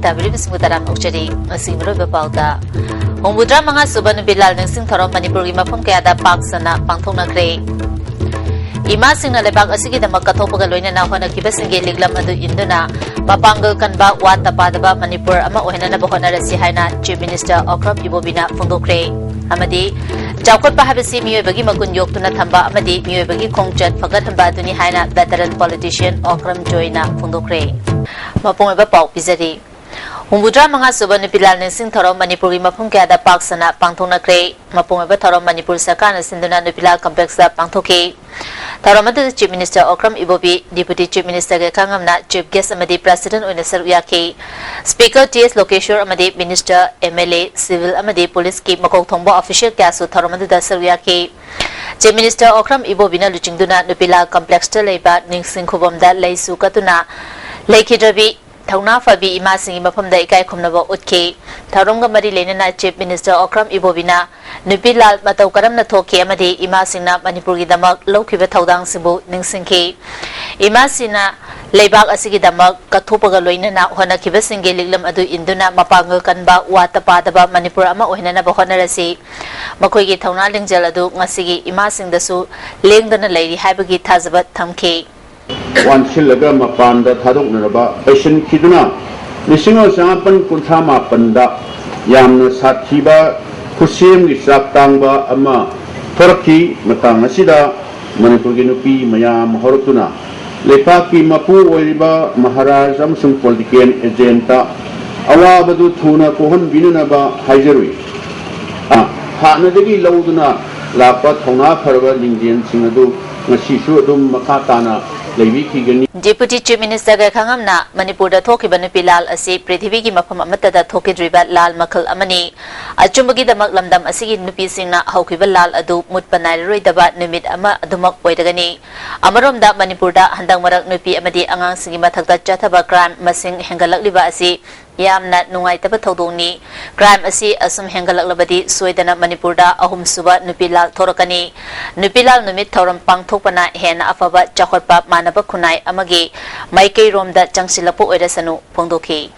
tabiribisingu taram ukchari asimro bepauda Umbudra mga suban bilal ng sing thorom Manipuri mafam kayada paksana pangthongnakre Ima sing na lebak asigi da magkathopaga loina na hona kibasingge liglam adu induna mapanggal kanba wat tapadaba Manipur ama ohena na bahona rasi haina Chief Minister Okram Ibobina phongdokre amadi Chawkot pahabasi miyoybagi magun yoktuna thamba amadi miyoybagi khongchat fagat hamba aduni haina veteran politician Okram Joyna phongdokre mapungeba pau pizari Umbudra mga suban pilal ng sing thorom Manipuri mafum kayada paksana pangthongnakre mapungeba thorom Manipur sarkar na sinduna nupilal complex da pangthoki thorom adu Chief Minister Okram Ibobi Deputy Chief Minister ge kangamna Chief Guest amadi President oina saruyaki Speaker TS Lokeshwar amadi Minister MLA Civil amadi Police ki makok thongbo official kyasu thorom adu da saruyaki Chief Minister Okram Ibobi na luchingduna nupilal complex ta leiba ningsing khubam da leisu katuna leikidrabi Thauna fabi ima singi mafamda ikai khomnaba utke tharomga mari lenana Chief Minister Okram Ibobina nupilal matau karamna thoke amadi ima singna Manipur gi damak lokhiba thaudang sibu ningsingke ima sina leibak asigi damak kathopaga loinana hona khiba singe liglam adu induna mapangal kanba watapadaba Manipur ama ohinana bahona rasi makoi gi thauna lingjal adu ngasigi ima singdasu lengdana leiri haibagi thajabat thamke Wan silaga mapanda thadok naraba Asian kiduna lisingo sangapan kunthama panda yamna sathiba khusim gi saktangba ama thorki matang asida Manipur gi nupi mayam hortuna lepaki mapu oiriba maharaj amsung political agenda awabadu thuna kohon binunaba haijarui hanadagi lauduna lapa thona pharba lingjen singadu ngasisu adum makatana Deputy Chief Minister ga khangamna Manipur da thokiba nupilal asi prithvi gi mafam amata da thokidriba lal makhal amani achumbagi damak lamdam asigi nupi singna haukiba lal adu mutpanai roidaba numit ama adumak oidagani amarom da Manipur da handang marak nupi amadi angang singi mathakta chathaba crime masing hengalakliba asi yamna nungaitaba thodoni crime asi asum hengalaklabadi soidana Manipur da ahum suba nupilal thorakani nupilal numit thoram pangthokpana hena afaba chakhotpa manaba khunai amagi maikei romda changsilapu oirasanu phongdokhi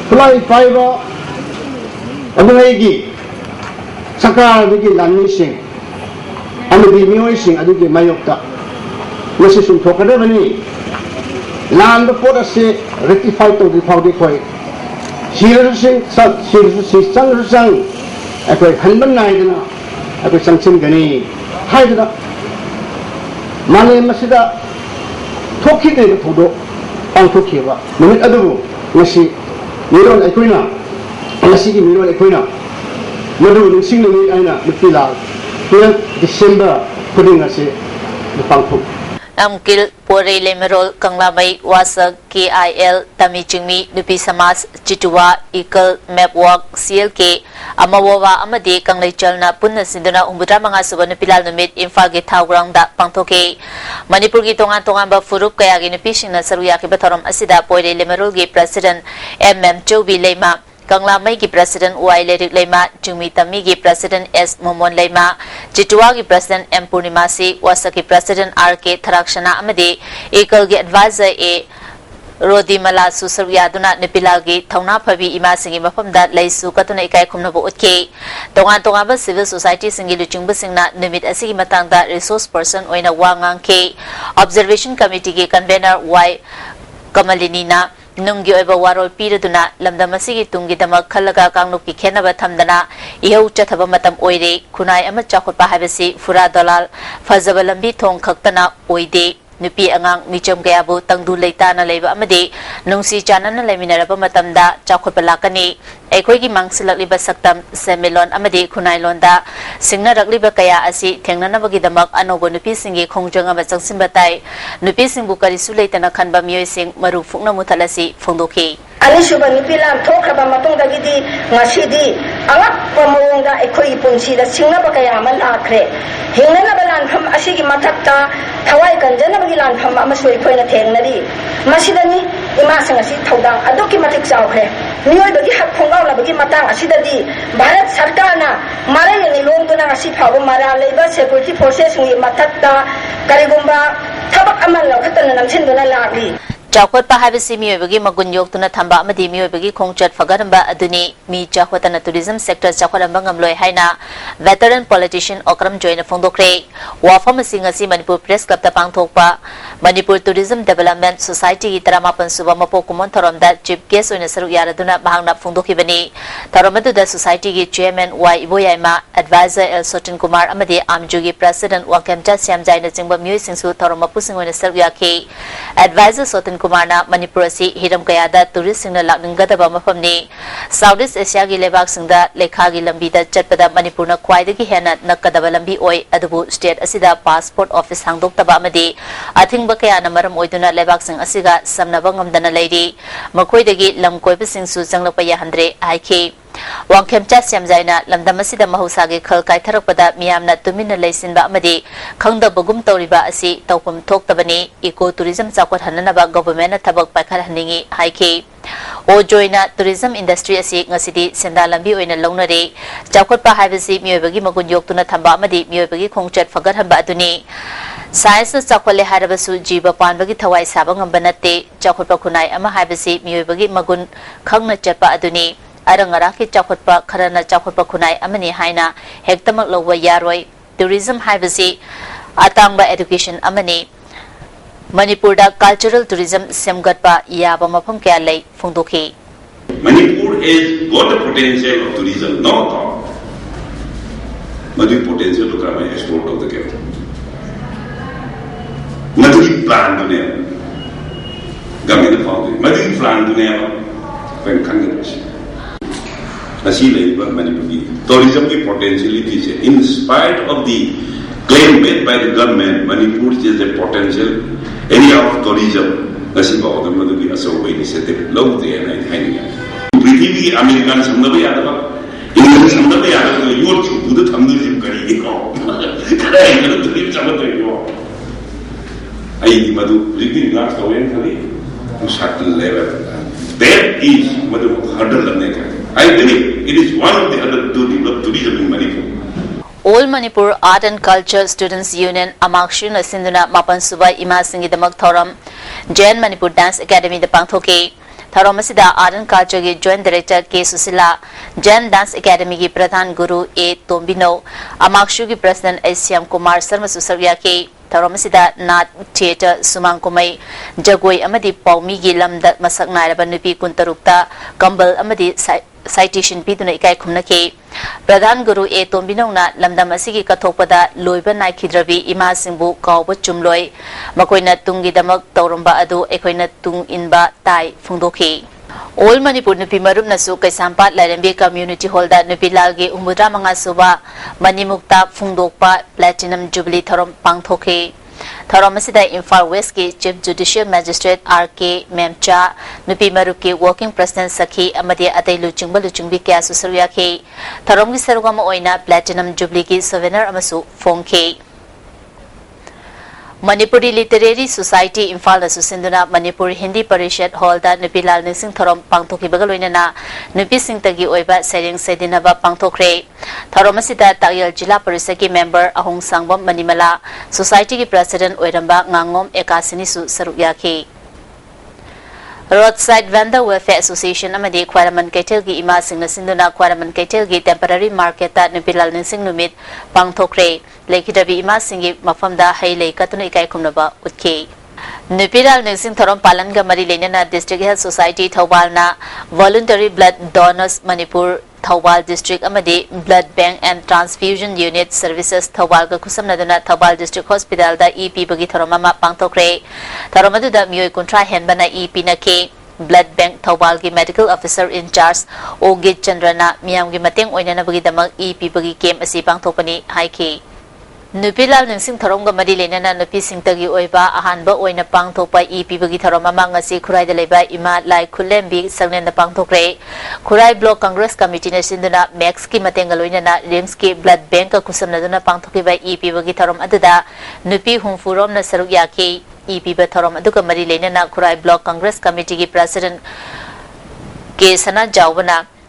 Fly fiber amagi sakar bigi lanni sing amagi mioi sing adugi mayokta nasi sum thokada bani land for se rectify to the faudi koi Sir sing sang akoi hanban nai dana akoi sangsim gani hai dana mane masida thoki de thodo ang thoki ba numit adu ngasi miron akoina ngasi gi miron akoina madu ningsing ni aina mutila 12 December puding ngasi pangthok Amkil Pore Lemerol Kanglamai Wasa KIL Tamichingmi Nupi Samas Chituwa Ikal Mapwalk CLK Amawawa Amadi Kanglai Chalna Punna Sinduna Umbudra mga suba nupilal numit Imphal gi Thawgrang da pangthoke Manipur gi tongan ba furup kaya gi nupi singna saruyaki batharom asida Pore Lemerol gi President MM Chobi Leima Kanglamai ki President Y Lerik Leima Chungmi Tami ki President S Momon Leima Chituwa ki President M Purnimasi Wasa ki President RK Tharakshana amadi Ekal ki Advisor A Rodi Mala Susar Yaduna Nipilal ki Thauna Phabi Ima Singi Mafamda Laisu Katuna Ikai Khumnabo Utke Tongan ba Civil Society Singi Luchungba Singna Numit Asigi Matangda Resource Person Oina Wangang K Observation Committee ki Convener Y Kamalinina Nunggi oiba warol piraduna lamdam asigi tungi damak khalaga kangnupi khenaba thamdana ihau chathaba matam oire khunai ama chakhotpa habasi fura dalal fazaba lambi thong khaktana oide nupi angang micham gayabu tangdu leitana leiba amadi nungsi chanana leiminaraba matamda chakhotpa lakani aikoi gi mangsilakliba saktam semelon amadi khunai londa singna rakliba kaya asi thengnanabagi damak anobo nupi singi khongjang ama changsimba tai nupi singbu karisu leitana khanba miyoi sing maru phukna muthalasi phongdokhi Anishuba nipilam thokraba matungdagidi ngasidi angakpa mawongda aikoi punsida singnaba kaya ama lakhre hingnanaba lanpham asigi mathakta thawai kanjanabagi lanpham amasu aikoina thengnari masidani imasang asi thodang aduki matik chawkhre miyoibagi hak khongawnabagi matang asidadi Bharat Sarkarna marayani longduna ngasi phabu mara leiba security forces ngi mathakta karigumba thabak amal lawkhatana namsinduna lakli ꯆꯥꯎꯈꯠꯄ ꯍꯥꯏꯕꯁꯤ ꯃꯤꯑꯣꯏꯕꯒꯤ ꯃꯒꯨꯟ ꯌꯣꯛꯇꯨꯅ ꯊꯝꯕ ꯑꯃꯗꯤ ꯃꯤꯑꯣꯏꯕꯒꯤ ꯈꯣꯡꯆꯠ ꯐꯒꯠꯍꯟꯕ ꯑꯗꯨꯅꯤ ꯃꯤ ꯆꯥꯎꯈꯠꯇꯅ ꯇꯨꯔꯤꯖꯝ ꯁꯦꯛꯇꯔ ꯆꯥꯎꯈꯠꯍꯟꯕ ꯉꯝꯂꯣꯏ ꯍꯥꯏꯅ ꯚꯦꯇꯔꯟ ꯄꯣꯂꯤꯇꯤꯁꯤꯌꯟ ꯑꯣꯀ꯭ꯔꯝ ꯖꯣꯏꯅ ꯐꯣꯡꯗꯣꯛꯈ꯭ꯔꯦ ꯋꯥꯐꯝ ꯑꯁꯤ ꯉꯁꯤ ꯃꯅꯤꯄꯨꯔ ꯄ꯭ꯔꯦꯁ ꯀ꯭ꯂꯕꯇ ꯄꯥꯡꯊꯣꯛꯄ ꯃꯅꯤꯄꯨꯔ ꯇꯨꯔꯤꯖꯝ ꯗꯦꯚꯂꯞꯃꯦꯟꯠ ꯁꯣꯁꯥꯏꯇꯤꯒꯤ 17 ꯁꯨꯕ ꯃꯄꯣꯛ ꯀꯨꯝꯑꯣꯟ ꯊꯧꯔꯝꯗ ꯆꯤꯞ ꯒꯦꯁ ꯑꯣꯏꯅ ꯁꯔꯨꯛ ꯌꯥꯔꯗꯨꯅ ꯃꯍꯥꯛꯅ ꯐꯣꯡꯗꯣꯛꯈꯤꯕꯅꯤ ꯊꯧꯔꯝ ꯑꯗꯨꯗ ꯁꯣꯁꯥꯏꯇꯤꯒꯤ ꯆꯦꯌꯔꯃꯦꯟ ꯋꯥꯏ ꯏꯕꯣꯌꯥꯏꯃ ꯑꯦꯗꯚꯥꯏꯖꯔ ꯑꯦꯜ ꯁꯣꯇꯤꯟ ꯀꯨꯃꯥꯔ ꯑꯃꯗꯤ ꯑꯥꯝꯖꯨꯒꯤ ꯄ꯭ꯔꯦꯁꯤꯗꯦꯟꯠ ꯋꯥꯡꯈꯦꯝꯆꯥ ꯁ꯭ꯌꯥꯝꯖꯥꯏꯅꯆꯤꯡꯕ ꯃꯤꯑꯣꯏꯁꯤꯡꯁꯨ ꯊꯧꯔꯝ ꯃꯄꯨꯁꯤꯡ ꯑꯣꯏꯅ ꯁꯔꯨꯛ ꯌꯥꯈꯤ ꯑꯦꯗꯚꯥꯏꯖꯔ ꯁꯣꯇꯤꯟ ꯀꯨꯃꯥꯔꯅ ꯃꯅꯤꯄꯨꯔ ꯑꯁꯤ ꯍꯤꯔꯝ ꯀꯌꯥꯗ ꯇꯨꯔꯤꯁꯁꯤꯡꯅ ꯂꯥꯛꯅꯤꯡꯒꯗꯕ ꯃꯐꯝꯅꯤ ꯁꯥꯎꯊ ꯏꯁ ꯑꯦꯁꯤꯌꯥꯒꯤ ꯂꯩꯕꯥꯛꯁꯤꯡꯗ ꯂꯩꯈꯥꯒꯤ ꯂꯝꯕꯤꯗ ꯆꯠꯄꯗ ꯃꯅꯤꯄꯨꯔꯅ ꯈ꯭ꯋꯥꯏꯗꯒꯤ ꯍꯦꯟꯅ ꯅꯛꯀꯗꯕ ꯂꯝꯕꯤ ꯑꯣꯏ ꯑꯗꯨꯕꯨ ꯁ꯭ꯇꯦꯠ ꯑꯁꯤꯗ ꯄꯥꯁꯄꯣꯔꯠ ꯑꯣꯐꯤꯁ ꯍꯥꯡꯗꯣꯛꯇꯕ ꯑꯃꯗꯤ ꯑꯊꯤꯡꯕ ꯀꯌꯥꯅ ꯃꯔꯝ ꯑꯣꯏꯗꯨꯅ ꯂꯩꯕꯥꯛꯁꯤꯡ ꯑꯁꯤꯒ ꯁꯝꯅꯕ ꯉꯝꯗꯅ ꯂꯩꯔꯤ ꯃꯈꯣꯏꯗꯒꯤ ꯂꯝ ꯀꯣꯏꯕꯁꯤꯡꯁꯨ ꯆꯪꯂꯛꯄ ꯌꯥꯍꯟꯗ꯭ꯔꯦ ꯍꯥꯏꯈꯤ ꯋꯥꯡꯈꯦꯝꯆꯥ ꯁ꯭ꯌꯥꯝꯖꯥꯏꯅ ꯂꯝꯗꯝ ꯑꯁꯤꯗ ꯃꯍꯧꯁꯥꯒꯤ ꯈꯜ ꯀꯥꯏꯊꯔꯛꯄꯗ ꯃꯤꯌꯥꯝꯅ ꯇꯨꯃꯤꯟꯅ ꯂꯩꯁꯤꯟꯕ ꯑꯃꯗꯤ ꯈꯪꯗꯕꯒꯨꯝ ꯇꯧꯔꯤꯕ ꯑꯁꯤ ꯇꯧꯐꯝ ꯊꯣꯛꯇꯕꯅꯤ ꯏꯀꯣ ꯇꯨꯔꯤꯖꯝ ꯆꯥꯎꯈꯠꯍꯟꯅꯕ ꯒꯣꯚꯔꯟꯃꯦꯟꯠꯅ ꯊꯕꯛ ꯄꯥꯏꯈꯠꯍꯟꯅꯤꯡꯏ ꯍꯥꯏꯈꯤ ꯑꯣꯖꯣꯏꯅ ꯇꯨꯔꯤꯖꯝ ꯏꯟꯗꯁꯇ꯭ꯔꯤ ꯑꯁꯤ ꯉꯁꯤꯗꯤ ꯁꯦꯟꯗꯥꯟ ꯂꯝꯕꯤ ꯑꯣꯏꯅ ꯂꯧꯅꯔꯤ ꯆꯥꯎꯈꯠꯄ ꯍꯥꯏꯕꯁꯤ ꯃꯤꯑꯣꯏꯕꯒꯤ ꯃꯒꯨꯟ ꯌꯣꯛꯇꯨꯅ ꯊꯝꯕ ꯑꯃꯗꯤ ꯃꯤꯑꯣꯏꯕꯒꯤ ꯈꯣꯡꯆꯠ ꯐꯒꯠꯍꯟꯕ ꯑꯗꯨꯅꯤ ꯁꯥꯏꯟꯁꯅ ꯆꯥꯎꯈꯠꯂꯦ ꯍꯥꯏꯔꯕꯁꯨ ꯖꯤꯕ ꯄꯥꯟꯕꯒꯤ ꯊꯋꯥꯏ ꯁꯥꯕ ꯉꯝꯕ ꯅꯠꯇꯦ ꯆꯥꯎꯈꯠꯄ ꯈꯨꯟꯅꯥꯏ ꯑꯃ ꯍꯥꯏꯕꯁꯤ ꯃꯤꯑꯣꯏꯕꯒꯤ ꯃꯒꯨꯟ ꯈꯪꯅ ꯆꯠꯄ ꯑꯗꯨꯅꯤ ꯑꯔꯪ ꯑꯔꯥꯛꯀꯤ ꯆꯥꯎꯈꯠꯄ ꯈꯔꯅ ꯆꯥꯎꯈꯠꯄ ꯈꯨꯟꯅꯥꯏ ꯑꯃꯅꯤ ꯍꯥꯏꯅ ꯍꯦꯛꯇꯃꯛ ꯂꯧꯕ ꯌꯥꯔꯣꯏ ꯇꯨꯔꯤꯖꯝ ꯍꯥꯏꯕꯁꯤ ꯑꯇꯥꯡꯕ ꯑꯦꯗꯨꯀꯦꯁꯟ ꯑꯃꯅꯤ ꯃꯅꯤꯄꯨꯔꯗ ꯀꯜꯆꯔꯦꯜ ꯇꯨꯔꯤꯖꯝ ꯁꯦꯝꯒꯠꯄ ꯌꯥꯕ ꯃꯐꯝ ꯀꯌꯥ ꯂꯩ ꯐꯣꯡꯗꯣꯛꯈꯤ Manipur has got the potential of tourism, no thought. Madhu potential to come and export of the capital. Madhu plan to never. Government found Madhu plan to never. When Congress. Asi labor Manipuri. Tourism ki potentiality is in spite of the claim made by the government, Manipur is a potential area of tourism. Asi ba odam Madhu ki aso initiative low there and hanging. Prithvi America ने समझ में आता है England समझ में आता है Europe की पूरे थंबी जिम करेगी को करे इंग्लैंड तो नहीं समझ रही हो आई दी मधु रिक्ति ग्लास का वेन खाली shuttle level that is Madhu hurdle लगने का I believe it is one of the other to develop tourism in Manipur. All Manipur Art and Culture Students Union Amakshu na sinduna mapan suba ima singidamak thoram Jain Manipur Dance Academy da pangthoke थौरम art and culture की joint director K Sushila Jain dance academy की प्रधान गुरु ए तोम्बिनो अमाक्षु की president ए श्याम कुमार शर्मा सुसरिया के थौरम नाट theatre Sumang कुमई Jagoi अमदी पौमी की लमद मसक नायरब नुपी कुंतरुक्ता कंबल अमदी citation पीदुना इकाई खुमनके प्रधान गुरु ए तोम्बिनोना लमदम असिगी कथोपदा लोइब नाइखिद्रबी इमा सिंबु काउब चुमलोय मकोइना तुंगीदमक तौरंबा अदु एखोइना तुंग इनबा ताई फुंदोखी All Manipur Nupi Marup Nasu Kaisampat Larambi Community Hall da Nupi Lalgi Umudra Manga Suba Manimukta Fungdokpa Platinum Jubilee Thorom Pangthoke Thorom Asida Imphal West ki Chief Judicial Magistrate R.K. Memcha Nupi Marup ki Working President Sakhi Amadi Atay Luchungba Luchungbi Kya Susurya ke Thorom ki Sarugama Oina Platinum Jubilee ki Souvenir Amasu Fongke Manipuri Literary Society Imphal Sinduna Manipur Hindi Parishad Hall da Nupi Lal Nising Thorom Pangthoki Bagaloina Nupi Singtagi Oiba Sering Sedinaba Pangthokre Thoromasida Tayal Jila Parisaki member Ahong Sangbom Manimala Society ki President Oiramba Ngangom Ekasini Su Sarukyaki Roadside Vendor Welfare Association amadi Kwaraman Kaitel gi ima singna sinduna Kwaraman Kaitel gi temporary market ta Nupilal Nising Numit Pangthokre Lekidabi ima singi mafamda hailei katuna ikai kumnaba utke Nupilal Nising Thorom Palanga Mari Lenana District Health Society Thawbalna Voluntary Blood Donors Manipur Thawbal District amadi Blood Bank and Transfusion Unit Services Thawbal ka kusamnaduna Thawbal District Hospital da EP bagi Thoromama Pangthokre Thoromadu da Miyoi Kuntra Henbana EP na ke Blood Bank Thawbal ki Medical Officer in Charge Ogit Chandrana miyam gi mateng oina na bagi damag EP bagi kem asi Pangthokani haike Nupilal Nising Thoromga Mari Lenana Nupi Singtagi Oiba Ahanba Oina Pangthokpa EP bagi Thoromama ngasi Khurai da leba ima lai Khulembi Sanglen da Pangthokre Khurai Block Congress Committee na sinduna Max ki matengaloina na Rims ki Blood Bank ka kusamnaduna Pangthoki ba EP bagi Thorom aduda Nupi Humfurom na saruk yaki EP ba Thorom aduga Mari Lenana Khurai Block Congress Committee ki President ke Sana Jawbana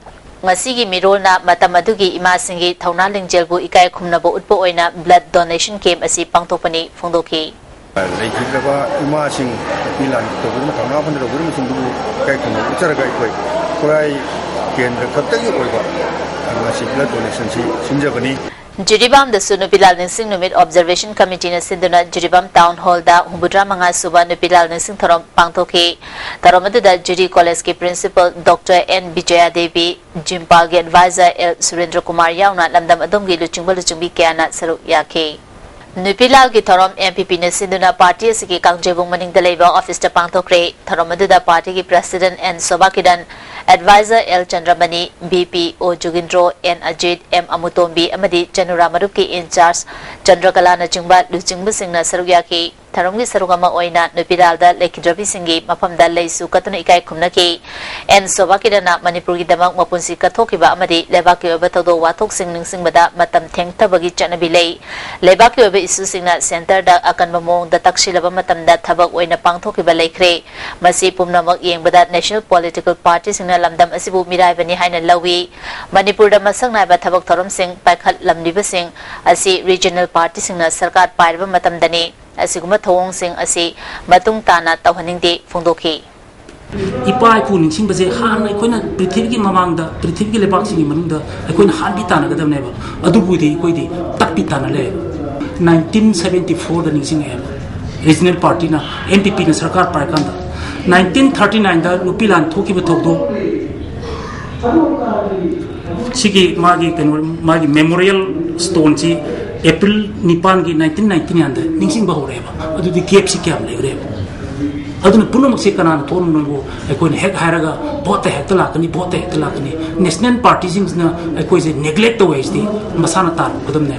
Ngasigi mirona matamadugi ima singi thauna lingjelbu ikai khumnabo utpo oina blood donation camp asi pangtopani phongdoki leikhidraba imasing pilan tobuna thangna phan robur musing du kai khon uchar gai koi kurai kendra khattagi oiba ngasi blood donation si sinjabani Jiribam the Sunupilal Ningsing Numit Observation Committee na Sinduna Jiribam Town Hall da Humbudra Manga Suba Nupilal Ningsing Tharom Pangthoki Tharomadu da Jiri College ki Principal Dr. N. Bijaya Devi Jimpal ki Advisor L. Surendra Kumar Yauna Lamdam Adumgi Luchungbi Kiana Saruk Yake Nupilal ki Tharom MPP na Sinduna Party Siki Kangjebung Maning Daleba Office ta Pangthokre Tharomadu da Party ki President N. Sobakidan Advisor L. Chandramani, BP O. Jugindro, N. Ajit, M. Amutombi, Amadi, Janura Maruki in charge, Chandrakala na Jungba, Luchingbu Singh na Sarugyaki, Tarungi Sarugama Oina, Nupilal Lekidrabi Singi, Mapamda Leisu Katuna Ikai Kumnaki, N. Sobakidana, Manipuri Damang Mapunsi Katokiba Amadi, Lebaki Obatodo Watok Sing Singbada, Matam Teng Tabagi Chanabilay, Lebaki Obe Isu Singna Center da Akan Mamong, the Takshilaba Matam da Tabak Oina Pangtokiba Lekre, Masi Pumnamak Yang Bada National Political Party Sing Lamdam Asibu Mirai Bani Haina Lawi, Manipur da Masang Naiba Tabak Thorom Singh, Paikhat Lamdiba Singh, Asi Regional Party Sing na Sarkar Paiba Matam Dani, Asiguma Thong Singh Asi, Matung Tana Tauhaning de Fundoki. Ipai pu ningsing base han aikoina prithvi ki mamangda prithvi ki lepak singi manungda aikoina han bi tana gadam neba adu budi koidi tak bi tana le 1974 da ningsing e regional party na MPP na sarkar par kanda 1939 da Nupilan thoki bthokdo sigi magi memorial stone chi April Nipan ki 1999 da ningsing ba horeba adu di KFC kyam le reba aduna punam se kanan thon nango ekoi hek haraga bote hekta lakani national party sings na ekoi je neglect the ways di masana tan kadam ne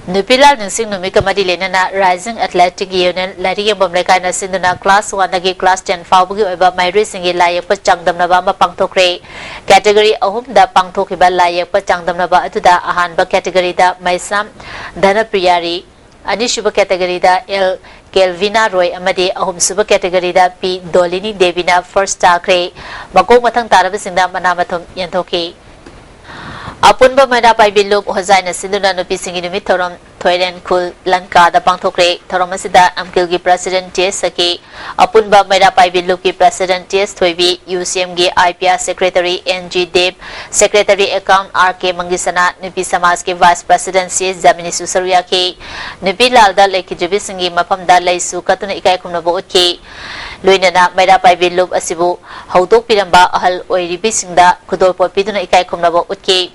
Nupilal Ningsing Numi Kamadi Lenana Rising Athletic Union Lari Bomlekai na Sinduna Class 1 nagi Class 10 Faubugi Oba Mairi Singi Layak pa Changdamnaba ma Pangthokre Category Ahum da Pangthokiba Layak pa Changdamnaba atuda Ahanba Category da Maisam Dhana Priyari Anishuba Category da L Kelvina Roy Amadi Ahum Suba Category da P Dolini Devina First Takre Makok Matang Tarabasingda Manamathum Yantoki Apunba Mada Paibilub Hozai na Sinduna Nupi Singi Numit Thorom Thoiren Kul Lanka da Pangthokre Thoromasida Amkilgi President T.S. Saki Apunba Mada Paibilub ki President T.S. Thoibi UCM gi IPR Secretary N.G. Deb Secretary Account R.K. Mangisana Nupi Samaj ki Vice President C.S. Zamini Susaruya ki Nupi Lalda Leki Jubi Singi Mapamda Leisu Katuna Ikai Kumnabo Utki Luinana Mada Paibilub Asibu Haudok Piramba Ahal Oiribi Singda Kudolpo Piduna Ikai Kumnabo Utki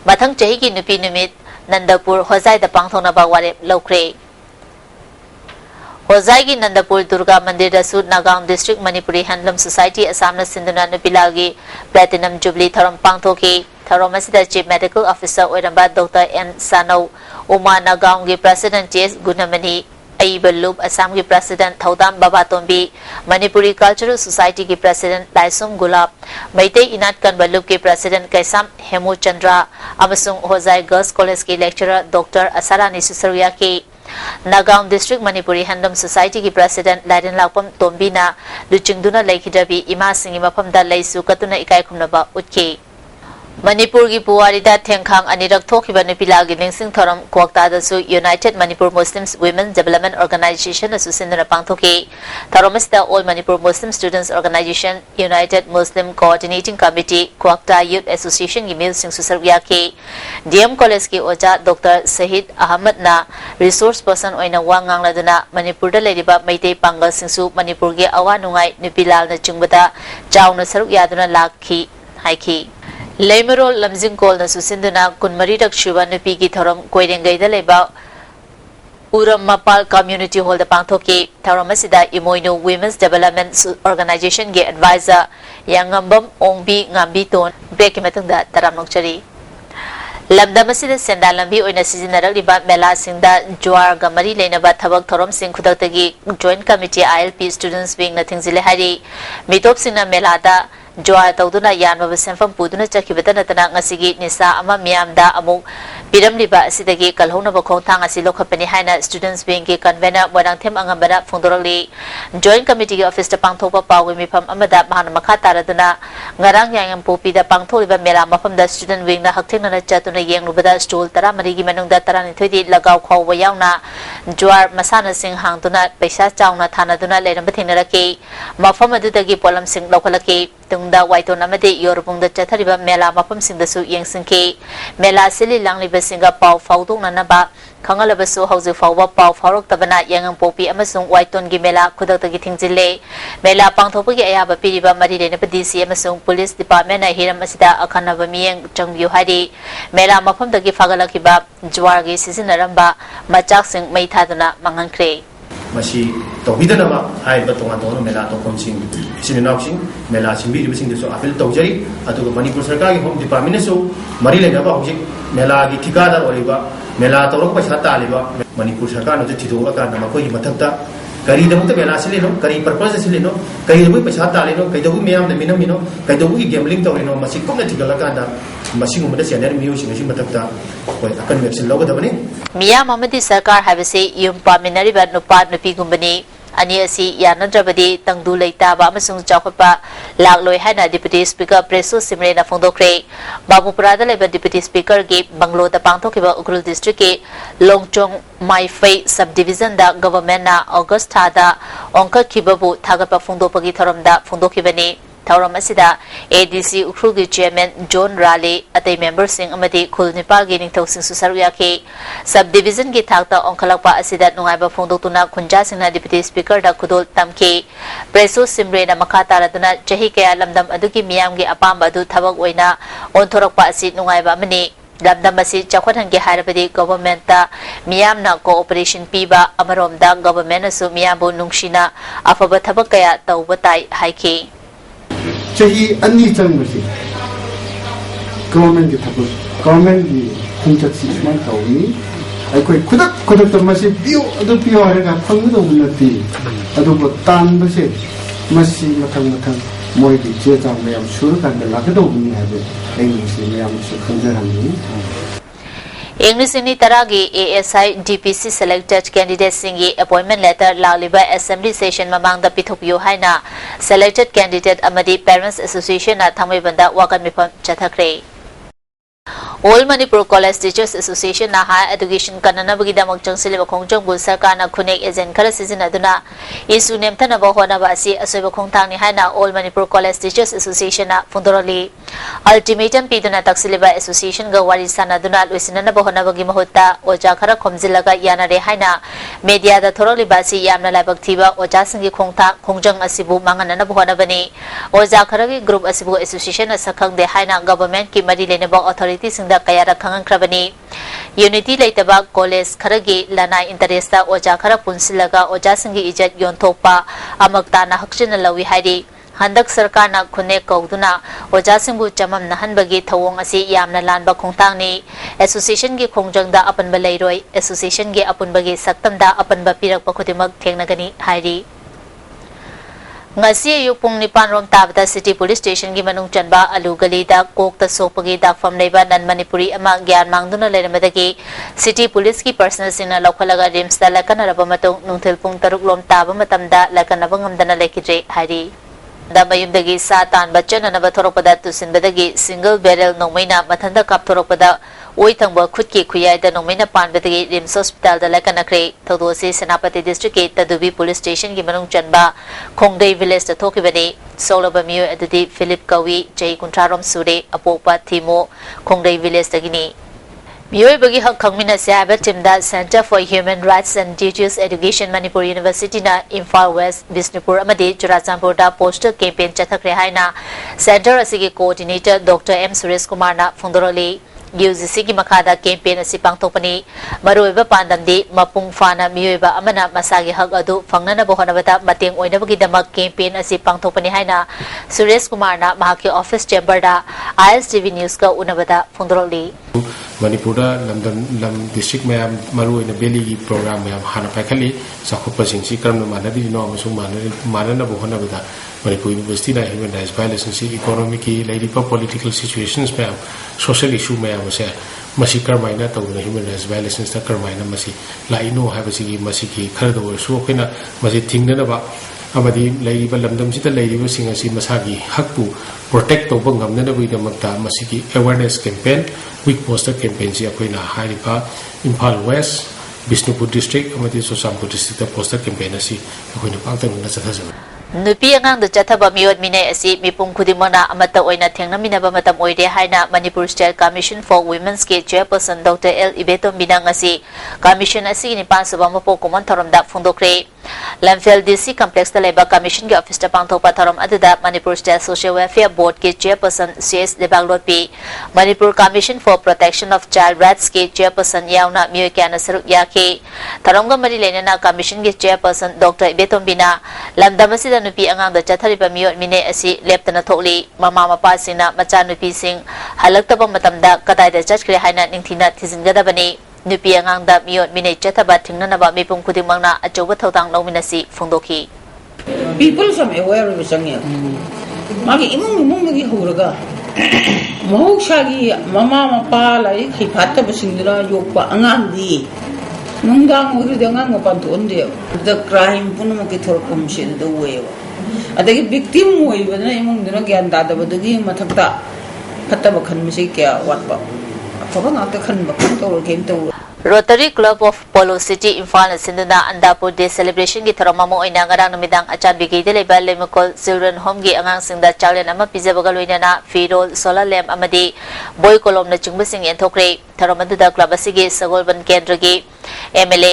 Mathang Chahi ki Nupi Numit Nandapur Hozai da Pangthonaba Warep Lokre Hozai ki Nandapur Durga Mandir da Sud Nagaon District Manipuri Handloom Society Assam na Sinduna Nupilal gi Platinum Jubilee Tharom Pangthoki Tharom asida Chief Medical Officer Oiramba Dr. N. Sanau Uma Nagaon gi President T.S. Gunamani Aibalub Assam ki President Thaudam Babatombi Manipuri Cultural Society ki President Laisum Gulab Maitei Inat Kanbalub ki President Kaisam Hemu Chandra Amasung Hozai Girls College ki Lecturer Dr. Asarani Susaruya ki Nagaon District Manipuri Handloom Society ki President Laden Lakpam Tombina Luchingduna Laikhidabi Ima Singi Mapamda Leisu Katuna Ikai Kumnaba Utki Manipur ki Puwarida Tengkhang Anirak Thokiba Nupilal gi Ningsing Thorom Kwakta da su United Manipur Muslims Women Development Organization asu Sinduna Pangthoki Tharomasta All Manipur Muslim Students Organization United Muslim Coordinating Committee Kwakta Youth Association gi Mil Sing Susarya ki DM College ki Oja Dr. Sahid Ahmad na Resource Person oina wangang laduna Manipur da leriba Maitei Pangal Singsu Manipur gi awa nungai Nupilal na chungbada Chawna saruk yaduna lakhi haiki Leimarol Lamjing Kol na Susinduna Kunmari Rakshuba Nupi ki Thorom Koirengai da leba Uram Mapal Community Hall da Pangthoki Thoramasida Imoino Women's Development Organization ge Advisor Yangambam Ongbi Ngambi Ton Break matangda Taram Nokchari Lamdamasida Senda Lambi oina Sizinara Liba Mela Singda Juar Gamari Lenaba Thabak Thorom Singh Khudaktagi Joint Committee ILP Students Wing na Thingzile Hari Mitop Singna Melada Joa Tauduna Yanwa Senfam Puduna Chakibata Natana Ngasigi Nisa Ama Miamda Amu Piram Liba Sidagi Kalhona Bakotang Asilo Company Haina Students Wing Convener Wadang Tim Angambana Fundorali Joint Committee Office Pangtopa Pawimipam Amada Mahana Makata Raduna ngarang yang popida pangtholiba mela mafamda student wing na hakthengna chatuna yenglubada stol tara marigi manungda tarani thodi lagaw khawwa yauna jwar masana sing hangtuna paisa chauna thanaduna leramba thingnaraki mafam adudagi polam sing lokhalaki tungda waiton amade yorubungda chathariba mela mafam singdasu yengsingki mela sili langliba singa paw fawdong nanaba kangalabasu hauji fawba paw farok tabana yangang popi amasung waiton gi mela khudakta gi thingjille mela pangthopagi ayaba piriba mari rena dc amasung police department na hiram asida akhanaba miyeng changbiu hari mela mafam dagi fagalakiba jwar gi sisinaramba machak sing mai thaduna mangankre masih tauhidana hai batonga tono mela to komsing sininaw sing mela simbi di sing so apel taujari atu manipur sarkar gi home department so mari le ba hojik mela gi thikadar oliba mela torok paisa ta aliba manipur sarkar no thido ka na makoi mathakta kari da mutta mela sile no kari purpose sile no kari da paisa ta le no kai da bu meyam da minam no kai da bu gi gambling to no masih kom na thigala ka da masih umada senior miyo sing sing mathakta koi akan website logo da bani miyam amadi sarkar habase yum paminari ba nupa nupi gumbani ani asi yanadrabadi tangdu leitaba amasung chawkhapa lakloi haina deputy speaker preso simre na phongdokre babupurada leba deputy speaker ge banglo da pangthokiba ukrul district ke longchong maifei subdivision da government na august thada ongka khibabu thagapa phongdopagi thoramda phongdokibani Tauram asida ADC ukrul gi chairman John Raleigh atai member sing amadi khul nipal gi ningthau sing susaruya ke subdivision gi thakta ongkhalakpa asida nungaiba phongdoktuna khunja singna deputy speaker da khudol tamke preso simre na makha taraduna chahi kaya lamdam adugi miyam gi apamba adu thabak oina onthorakpa asi nungaiba mani lamdam asi chakhwathang gi harabadi government ta miyam na cooperation piba amarom da government asu miyam bu nungshina afaba thabak kaya tawbatai haike Jadi ani changbasi government ki thapu government ki khungchat si man tawni ai koi kudak tamasi bio adu bio harega phangdo unnati adu bo tan base masi mathang moi ki che jang meyam sur kan da lagdo ni habe ai ni si meyam su khangjarani English in Taragi ASI DPC selected candidate singi appointment letter Laliba Assembly session mamang da Pitopio Haina selected candidate Amadi Parents Association at Tamibanda Wakan Mipam Chathakre. All Manipur College Teachers Association na higher education kanana bagida magchangsiliba khongjang bul sarkar na khunek agent khara sizinaduna isu nemthana ba hona ba asi asoiba khongthang ni haina All Manipur College Teachers Association na fundorali ultimatum piduna taksiliba association ga wari sanaduna loisinana ba hona bagi mahutta oja khara khomjilaga yanare haina media da thoroli basi yamna laibak thiba oja singi khongjang asibu manganana ba hona bani oja khara gi group asibu association na sakhang de haina government ki mari lene ba authority singda kayara khangang krabani unity leitaba college kharagi lanai interesta oja khara punsilaga oja singi ijat yonthopa amakta na hakchina lawi hairi handak sarkar na khune kauduna oja singbu chamam nahan bagi thawong asi yamna lanba khongtang ni association gi khongjangda apanba leiroi association gi apun bagi saktamda apanba pirak pakhudimak thengnagani hairi ngasi yupung nipan rom tabda city police station gi manung chanba alu gali da kok ta sopagi da fam leiba nan manipuri ama gyan mangduna leremadagi city police ki personal sina lokhalaga rims da lakana rabamatong nungthil pung taruk lom taba matamda lakana bangamdana lekidre hari da mayumdagi satan bachana na bathoropada tusinbadagi single barrel nomaina mathanda kapthoropada oi thangba khutki khuyai da nomaina panbadagi rims hospital da lakanakre thodosi senapati district ke tadubi police station gi manung chanba khongdei village da thokibani solaba miyo adudi philip kawi jai kuntrarom sure apopa thimo khongdei village dagini Miyoi bagi hak khangmina sehaba timda Center for Human Rights and Duties Education Manipur University na Imphal West Bisnupur amadi Churachandpur da poster campaign chathakre haina center asigi coordinator Dr. M Suresh Kumar na phongdoroli UGC ki makhada campaign asi pangthokpani maroiba pandamdi mapung fana miyoi amana masagi hak adu fangnana bohonabata mateng oinabagi damak campaign asi pangthokpani haina Suresh Kumar na mahaki office chamber da ISTV news ka unabata phongdoroli Manipura lam district mayam maru in beli gi program mayam hana paikali sakhupa singsi karam manadi no amasung manana bohona bada Manipur University na human rights violations economic political situations mayam social issue mayam se masi karmaina tawna human rights violations ta karmaina masi laino habasi masi ki khardo so khina masi thingna ba amadi leiriba lamdam sita leiriba singa si masagi hakpu protect to bangam na bui damakta masigi awareness campaign week poster campaign si akoina hariba Imphal West Bishnupur district amadi Sosampur district poster campaign asi akoina pangtang na chathajabe nupi angang da chathaba miot mine asi mipum khudimona amata oina thengnaminaba matam oide haina Manipur State Commission for Women's ke chairperson Dr. L Ibetom binang asi commission asi ni pansaba mapo komon thoramda phundokre Lamphel DC complex da leba commission ke office ta pangthokpa thoram aduda Manipur State Social Welfare Board ke chairperson CS Debaglot P Manipur Commission for Protection of Child Rights ke chairperson yauna mioi kana saruk yake tharongga mari lenana commission ke chairperson Dr. Ibetom bina lamdamasi nupi angang da chathariba miot mine asi leptana thokli mama mapa sina macha nupi sing halaktaba matamda kadai da chachkre haina ningthina thizinggadabani nupi angang da miot mine chathaba thingnanaba mipum khudimangna achoba thotang lawminasi phungdokhi people some aware of sangya magi imung gi huraga mahusagi mama mapa lai khiphatta basingdura yokpa angang di nungdang uri dengan ngopantuan dia the crime pun mungkin thorkom shin the way adagi victim way bana imong dina gyan dada badagi mathakta khatta bakhan misi kya watpa thoba ngakta khan bakhan to game to Rotary Club of Polo City Imphal Sinduna Andapur Day celebration gi tharamamo oina ngarang namidang achan bigi de leba lemukol children home gi angang singda chalen ama pijabaga loinana firol solar lamp amadi boy kolom na chungba sing enthokre tharamadu da club asigi sagolban kendra gi MLA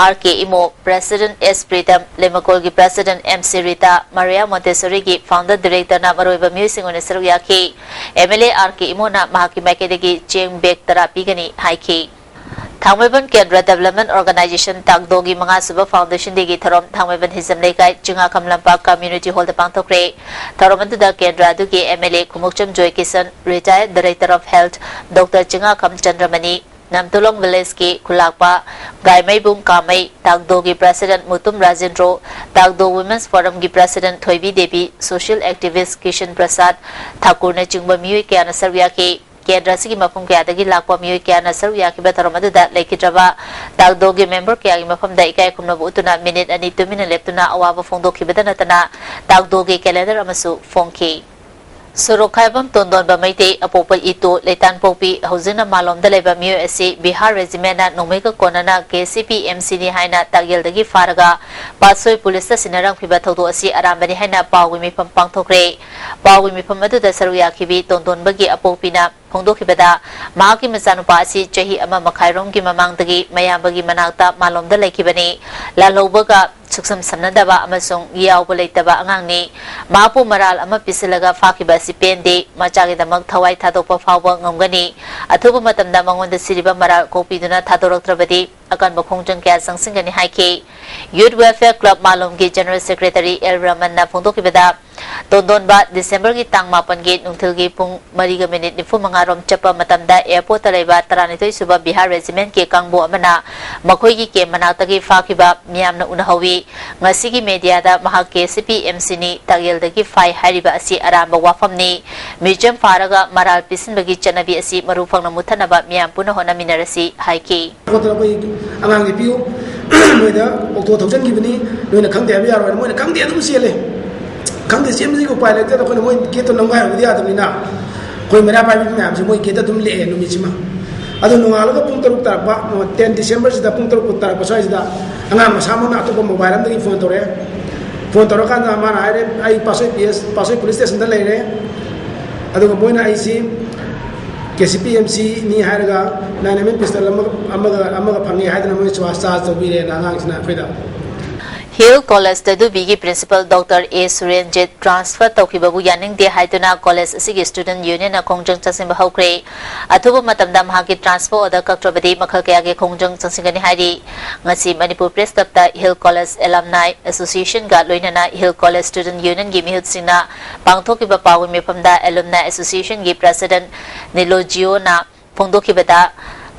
RK Imo President S Pritam Lemukol gi President MC Rita Maria Montessori gi Founder Director na maroiba music on seru yaki MLA RK Imo na mahaki makede gi cheng bek therapy gani haiki Thangmaiban Kendra Development Organization Tagdogi Manga Suba Foundation Digi Tharom Thangmaiban Hizam Lekai Chinga Kamlampa Community Hall the Pangtokre Tharomantu da Kendra Dugi MLA Kumukcham Joy Kisan Retired Director of Health Dr. Chinga Kam Chandramani Namtulong Village ki Kulakpa Gaimai Bung Kamai Tagdogi President Mutum Rajendro Tagdo Women's Forum gi President Thoibi Devi Social Activist Kishan Prasad Thakur na Chingba Miwi Kyana Sarwyaki Kendra sigi mafum kya dagi lakwa miyo kya na saru ya kiba taramadu da laikitraba tagdogi member kya gi mafum da ikai kumna buutuna minute ani 2 minute leptuna awaba fongdo kibada natana tagdogi calendar amasu fongki Surukhaibam Tondon Bamaite Apopal Ito Leitan Popi Hosina Malom Daleba Miyo Esi Bihar Regiment na Nomega Konana KCP MC ni Haina Tagyal Dagi Faraga Pasoi Police Sinarang Piba Thodo Asi Arambani Haina Pawi Mipam Pangthokre Pawi Mipam Adu da Saruya Kibi Tondon Bagi Apopina Phongdokibada Mahaki Masanupa Asi Chahi Ama Makhairom ki Mamang Dagi Mayambagi Manakta Malom da Laikibani Lalobaga Suksam Samnadaba Amasong Yaw Bulaitaba Angangni Mapu Maral Ama Pisilaga Fakiba Si Pende Machagi Damak Thawai Thadokpa Fawba Ngamgani Athuba Matamda Mangonda Siriba Maral Kopiduna Thadoroktrabadi Akan Bakhongjang Kya Sangsingani Haiki Youth Welfare Club Malom ki General Secretary L Raman na Phongdokibada Tondon ba December ki tang mapan gi nungthil gi pung 3 minute ni fu manga rom chapa matamda airport talaiba 32 suba Bihar Regiment ke kangbo amana makhoi gi ke manata gi fakiba miyamna unahawi ngasi gi media da mahak ke CPMC ni tagyal da gi fai hariba asi aramba wafamni mijam faraga maral pisin bagi chanabi asi marufang na muthanaba miyam puna hona minarasi haiki angang gi piu noida okto thousand gi bini noina khangde abi yaro moina khangde adum siele khangde semji ko pai lekta ko moi keto nangai hu dia adumina koi mera pai mi am moi keta dum le no michima adu nungalo ko pung taruk tarpa 10 December sida pung taruk tarpa sai sida anga masamo na to mobile am dagi phone tore kan mana ai pasoi police station da le re adu ko moina ai si KCPMC ni haraga nanamen pistol amaga phangi haidana moi swasta to bire na ngang sna phida Hill College Tadu Bigi Principal Dr. A. Surenjit transfer Taukibabu Yaning De Haiduna College Sigi Student Union na Kongjang Chasim Bahokre Athuba Matamda Mahaki transfer Oda Kaktrabadi Makhal Kayage Kongjang Chansingani Haidi Ngasi Manipur Press Club ta Hill College Alumni Association ga loinana Hill College Student Union gi mihut singna pangthokiba pawi mefamda Alumni Association gi President Nilogio na Phongdokibada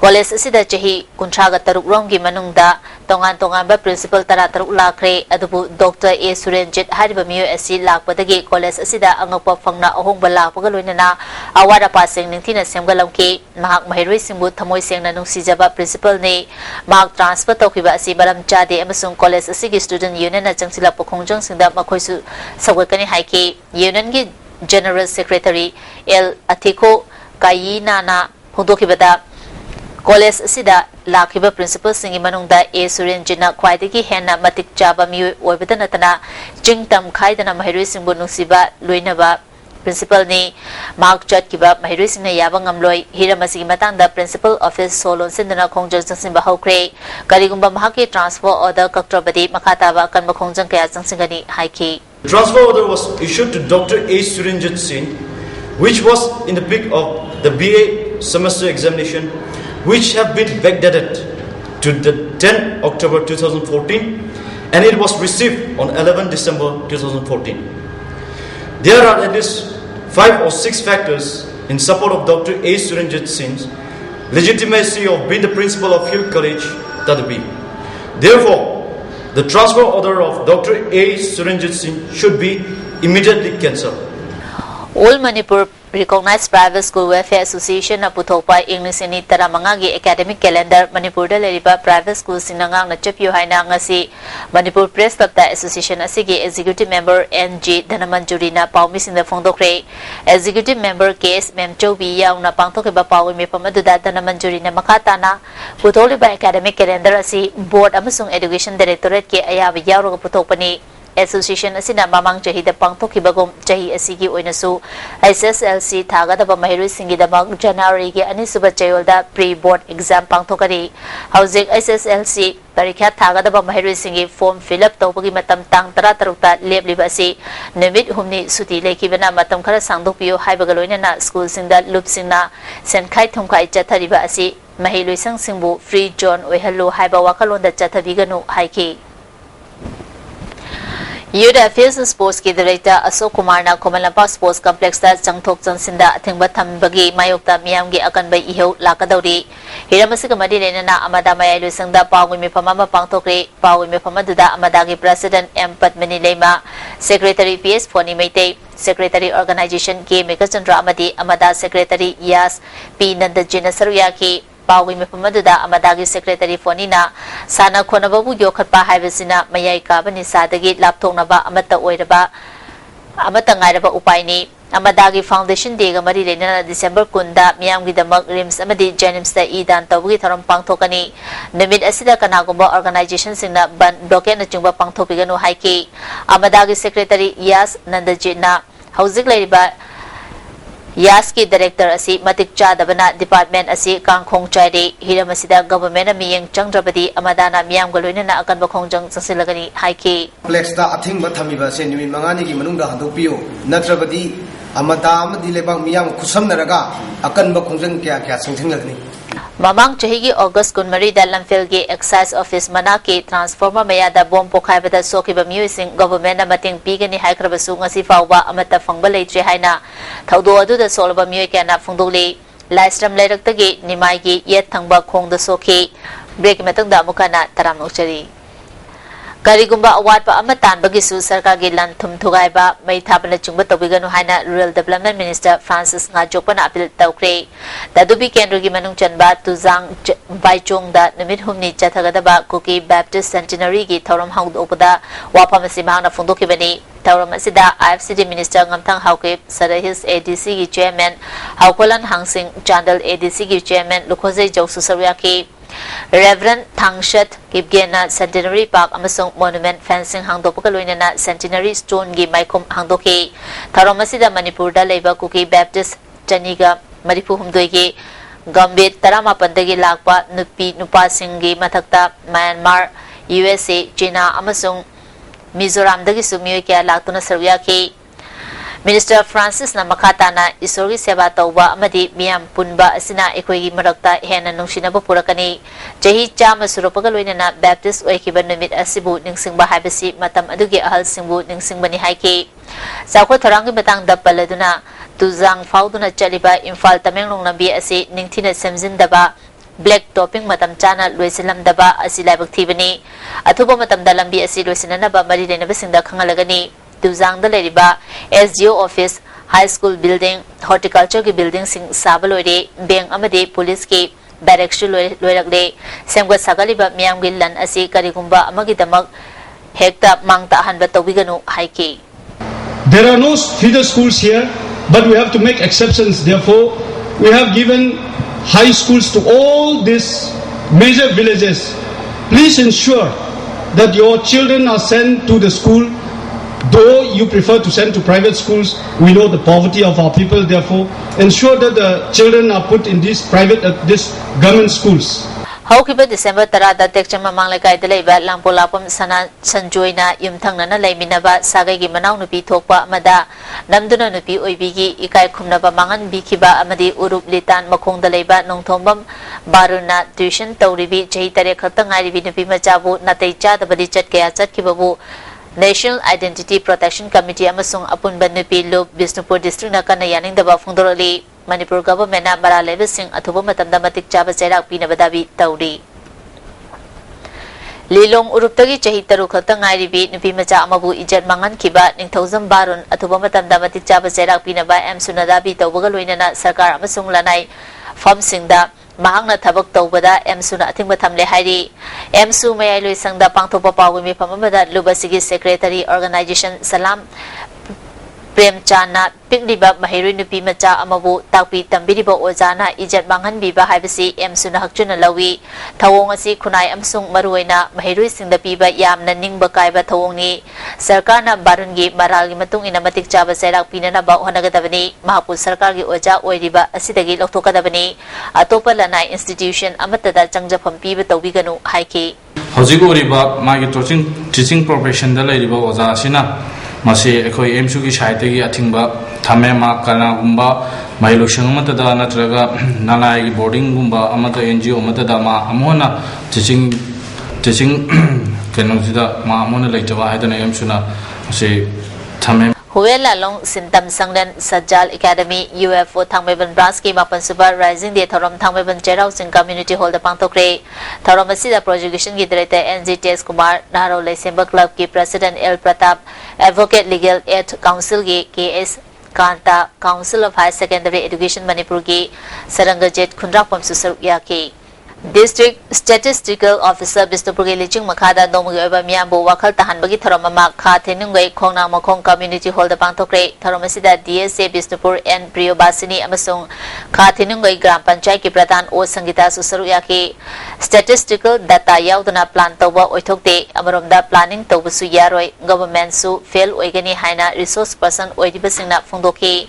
College asida chahi kuntraga taruk romgi manungda tongan principal tara taruk lakre adubu Dr. A. Surenjit hariba miyo asi lakpadagi college asida angakpa fangna ahong balakpaga loinana awara pasing ningtina semgalamki mahak mahirui singbu thamoi sengna nungsijaba principal ni mahak transfer tawkiba asi balam chade amasung college asigi student union na changsilakpa khongjang singda makhoisu sawgakani haiki union gi general secretary L. Athiko Kayina na hudokibada College asida lakiba principal singi manungda A. Surenjina khwaidagi henna matik chaba miyo oibada natana jingtam khaidana mahirui singbu nungsiba loinaba principal ni mark chat kiba mahirui singna yaba ngamloi hiramasi matangda principal office solon sindana khongjang changsimba hokre karigumba mahaki transfer order kaktrabadi makhataba kanba khongjang kaya changsingani haiki. Transfer order was issued to Dr. A. Surenjit Singh, which was in the peak of the BA semester examination, which have been backdated to the 10 October 2014, and it was received on 11 December 2014. There are at least 5 or 6 factors in support of Dr. A. Surenjit Singh's legitimacy of being the principal of Hill College, Tadabi. Therefore, the transfer order of Dr. A. Surenjit Singh should be immediately cancelled. All Manipur Recognized Private School Welfare Association na puthokpa English ni taramangagi academic calendar Manipur da leriba private school sinangang na chapyo haina ngasi Manipur Press Club da association asigi executive member NG Dhanamanjuri na paumi sinda phongdokre executive member case Memchobi yaung na pangthokiba pawi me pamadu da Dhanamanjuri na makata na putholiba academic calendar asi board amasung education directorate ke ayaba yawro puthokpani Association asina mamang chahi da pangthokibagom chahi asigi oinasu ISSLC thagadaba mahirui singidamag January ge anisuba chayolda pre-board exam pangthokari housing ISSLC parikha thagadaba mahirui singi form fill up tawbagi matam tang 13 ta lebliba asi numit humni suti lekibana matam khara sangdokpiyo haibaga loinana school singda lupsingna senkhai thumkhai chathariba asi mahilui sangsingbu free zone oihallu haiba wakalonda chathabiganu haiki. Youth Affairs and Sports ki Director Ashok Kumar na Komalampa Sports Complex da Changthok Changsinda athingba thambagi mayokta miyamgi akanbai iheu lakadauri hiramasi kamadi lenana amada mayai loisangda pawui mifamama pangthokre pawui mifamaduda amadagi President M Padmani Leima Secretary PS Phoni Meitei Secretary Organization K Megachandra amadi amada Secretary Yas P Nandajina Saruyaki Pawi mifamaduda amadagi Secretary Fonina sana khonababu yokhatpa haibasina mayai kabani sadagi lapthoknaba amata oiraba amata ngairaba upaini amadagi Foundation Day ga mari lenana December kunda miyamgi damak rims amadi Jenims da idan tawgi tharam pangthokani numit asida kanagumba organization singna ban blockade na chungba pangthopiganu haiki amadagi Secretary Yas Nandajina hauzik laiba Yas ki director asi matik chadabana department asi kangkhong chaide hiramasida government miyeng changrabadi amadana miyam galoina na akan bakhongjang changsilagani haiki complex da athing ba thamiba se nimi mangani gi manungda handokpiyo natrabadi amada amadi lebang miyam khusamnaraga akan bakhongjang kya kya sangthinglagni Mamang chahigi August kunmari da Lamphilgi Excise Office manaki transformer mayada bom pokhaibada sokiba musing government na mating pigani haikrabasu ngasi fawba amata fangba leitre haina thaudo adu da solba miyoi kana phungdoli livestream lairaktagi nimaigi yet thangba khongda soki break matangda mukana taramokchari Karigumba awatpa amatan bagisu sarkagi lan thum thugaiba mai thapana chungba tobiganu haina Rural Development Minister Francis Ngajokpana apil tawkre dadubi kendrogi manung chanba tuzang baichong da numit humni chathagadaba Kuki Baptist Centenary gi thoram hangd opada wapamasi mahna phundokibani thoram asida IFCD Minister ngamthang hauke Sarahis ADC gi chairman haukolan hangsing Chandal ADC gi chairman Lukhoze Joksu Saryaki Reverend Thangshat Kibgena Centenary Park amasung Monument Fencing hangdokpa loinana Centenary Stone gi maikom hangdoki tharomasida Manipur da leiba Kuki Baptist Chaniga Maripu humdoi gi Gambit Taramapandagi lakpa nupi nupasinggi mathakta Myanmar USA China amasung Mizoram dagi sumiyoi kya laktuna sarwyaki Minister Francis na makata na isorgi seba tawba amadi miyam punba asina ekoigi marakta hena nungsinaba purakani jahi chama suropaga loinana Baptist oikiba numit asibu ningsingba haibasi matam adugi ahal singbu ningsingbani haiki sakwa tharangi matangda paladuna tuzang fauduna chaliba Imphal Tamenglong lambi asi ningthina semjindaba black topping matam chana loisilamdaba asi laibak thibani athuba matam da lambi asi loisinanaba mari lenaba singda khangalagani tuzang da leriba SGO office high school building horticulture ki building sing sabalore bank amade police ki barracks loirakle semga sagaliba miyam gi lan asi karigumba amagi damak hekta mangta hanba tawiganu haiki. There are no feeder schools here, but we have to make exceptions. Therefore, we have given high schools to all these major villages. Please ensure that your children are sent to the school. Though you prefer to send to private schools, we know the poverty of our people. Therefore, ensure that the children are put in these these government schools. Haukiba December tarada tekchama manglaikai delaiba lampolapam sana sanjoina yumthangnana laiminaba sagagi manau nupi thokpa amada namduna nupi oibigi ikai khumnaba mangan bikiba amadi urup litan makhong dalaiba nongthombam baruna tuition tawribi chahi tare khakta ngairibi nupi machabu natai chadabadi chatkaya chatkibabu National Identity Protection Committee amasung apunban nupi lob Bisnupur district na kana yaning daba phungdorali Manipur government na maralebe sing athuba matamda matik chaba cherak pinabadabi tawri Lilong uruptagi chahi taru khakta ngairibi nupi macha amabu ijat mangan kiba ningthauzam barun athuba matamda matik chaba cherak pinaba sunadabi tawbaga loinana sarkar amasung lanai farm singda mahangna thabak tawbada suna athingba thamle hairi su mayai loi sangda pangthopa pawgi mi phamamada lubasigi secretary organization salam Premchana Pikliba Mahiri Nupi Macha Amabu Takpi Tambiriba Ozana Ijat Mangan Biba Haibasi suna Hakchuna Lawi Tawongasi Kunai Amsung Maruena Mahiri Singda Piba Yamna Ningba Kaiba Tawongni Sarkana Barungi Maralgi Matung Inamatik Chaba Serak Pinana Ba Hanagadavani Mahapu Sarkargi Oja Oiriba Asidagi Loktokadavani Atopa Lanai Institution Amatada Changjapam Piba Tawiganu Haiki Hojigo Riba Magi Teaching Profession the Lady Oza Sina Masi ekoi emsugi shaitegi athingba thame ma kana gumba mailo shangmata da natraga nanai boarding gumba amata NGO mata da ma amona teaching kenojida ma amona leitawa haidana emsuna masi thame Huela long Sintam Sanglen Sajal Academy UFO Thangmeban Braski Mapan Suba Rising Day Thorom Thangmeban Jerau Sing Community Hall the Pangtokre Thorom Asida Prosecution Ki Director NGTS Kumar Naro Lesemba Club Ki President L Pratap Advocate Legal Aid Council Ki KS Kanta Council of High Secondary Education Manipur Ki Sarangajet Kundrak Pam Susar Yaki District Statistical Officer Bisnupur Ki Liching Makada Nomugi Oba Miyambu Wakal Tahanbagi Tharomama Kha Thenungai Khongna Makhong Community Hall the Pangtokre Tharomasida DSA Bisnupur and Priyo Basini Amasung Kha Thenungai Gram Panchayat Ki Pradhan O Sangita Susaruyaki Statistical Data Yaudana Plan Tawba Oithokte Amaromda Planning Tawbusu Yaroi Government Su Fail Oigani Haina Resource Person Oidibasingna Phungdoki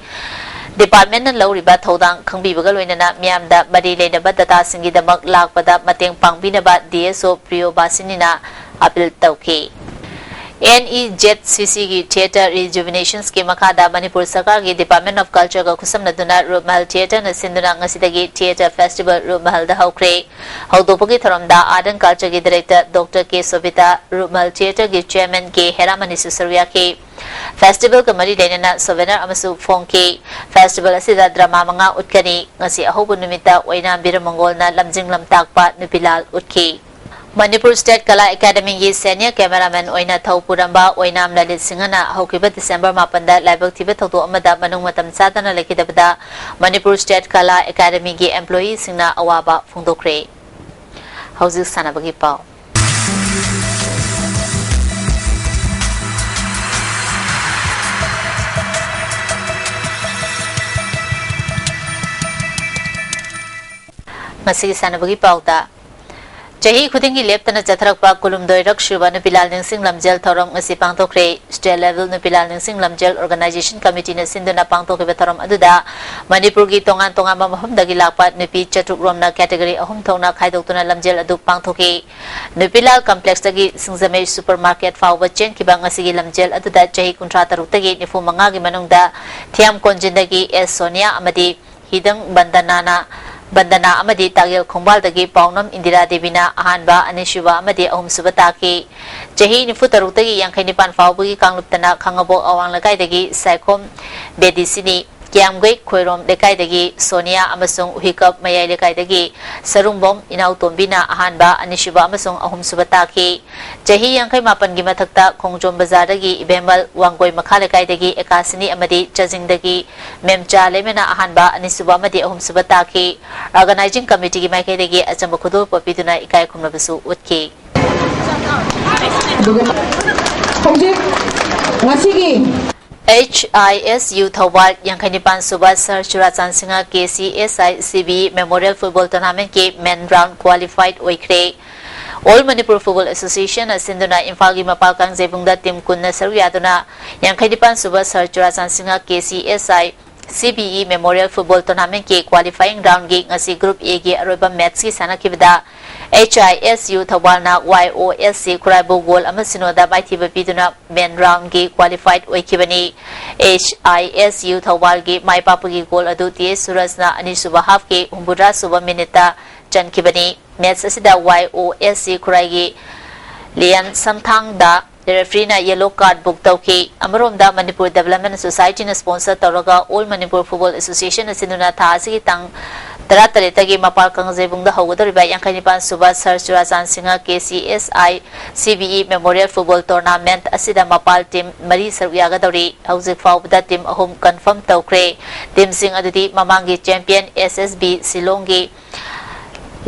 Department na lauriba thodang khangbibaga loinana miyamda mari leinaba data singi damak lakpada mateng pangbinaba DSO Priyo Basinina appeal tawki NEJCC ki Theatre Rejuvenation Scheme makada Manipur Sarkar ki Department of Culture ka khusam naduna Rupmahal Theatre na sinduna ngasidagi Theatre Festival Rupmahal da haukre haudopagi tharamda Ardent Culture ki Director Dr. K. Sobita Rupmahal Theatre ki Chairman K. Heramani Susarya ki Festival ka mari lainana souvenir amasu phongki Festival asida drama manga utkani ngasi ahobu numita oina biramangol na lamjing lamtakpa nupilal utki Manipur State Kala Academy ki senior cameraman oina Thawpuramba oinam Lalit Singhana haukiba December 8 laibak thiba thawdo amada manung matam sadana lekidabada Manipur State Kala Academy ki employee singna awaba phungdokre hauzik sanabagi pau Masih sana bagi pauta. Jahi khudingi leptana jatharakpa kulumdoi rakshuba Nupilal Ningsing Lamjel thorom ngasi pangtokre state level Nupilal Ningsing Lamjel organization committee na sinduna pangtokre thorom aduda Manipur gi tongan mahum dagi lakpa nupi chatruk romna category ahum thongna khaidoktuna Lamjel adu pangthoki Nupilal complex dagi singzame supermarket fawba chen kiba ngasi gi Lamjel aduda jahi kuntra taruk dagi nifu manga gi manungda thiam konjindagi S Sonia amadi hidang Bandana amadi tagil khombal dagi paunam Indira Devina ahanba anishuba amadi ahum subataki jahi nifu taruk dagi 59 fawbugi kangluptana khangabo awang lagai dagi saikom bedisini Kiamgui Khoirom Dekaidagi Sonia Amasung Uhikap Mayai Dekaidagi Sarungbom Inau Tombina Ahanba Anishuba Amasung Ahum Subataki Jahi Yankai Mapan gi mathakta Khongjom Bazardagi Ibemal Wangoi Makha Dekaidagi Ekasini Amadi Chazingdagi Memcha Lemena Ahanba Anisuba Amadi Ahum Subataki Organizing Committee gi Makaidagi Achamba Khudur Papiduna Ikai Khumnabasu Utki HISU Thawal Yankhanipan Suba Sir Churachan Singha KCSI CB Memorial Football Tournament ke men round qualified oikre All Manipur Football Association asinduna Imphal gi mapalkang jebungda team kunna saru yaduna Yankhanipan Suba Sir Churachan Singha KCSI CBE Memorial Football Tournament ke qualifying round gi ngasi group A gi aroba match ki sanakibda HISU Thawalna YOSC Kuraibo goal amasinoda baithiba biduna men round gi qualified oikibani HISU Thawal gi maipapugi goal adu TS Surajna anisuba half ke humbura suba minita chankibani match asida YOSC Kuraigi Lian Samthang da referee na yellow card book tauki amaromda Manipur Development Society na sponsor tawraga All Manipur Football Association asinuna thasi tang Taratareta mapal kang jebungda hawdoriba Yankhanipan Suba Sir Churachan Singha KCSI CBE Memorial Football Tournament asida mapal team mari saryagadori hawjik fawbda team ahum confirm tawkre team sing adudi mamangi champion SSB Silongi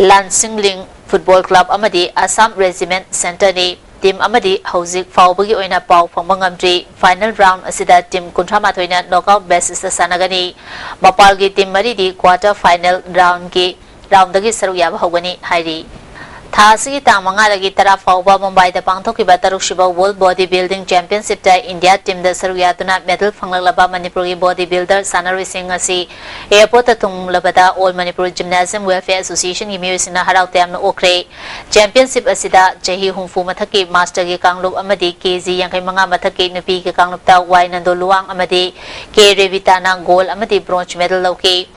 Lansingling Football Club amadi Assam Regiment Center ni team amadi hawjik fawbagi oina paw phangmangamdri final round asida team kunthamathoi knockout basis sanagani mapalgi team mari di quarter final round dagi saru yaba hogani hairi Thasi tamanga lagi tara fawba Mumbai da pangthokiba taruk-shiba World Bodybuilding Championship ta India team da saru yaduna medal phanglaba Manipuri bodybuilder Sanari Singh asi airport ta tunglabada All Manipur Gymnasium Welfare Association gi miyosina harau tamna okre championship asida jahi humfu mathaki master gi kanglup amadi KG yankai manga mathaki nupi gi kanglup ta Wainando Luang amadi K Revita na gold amadi bronze medal lauki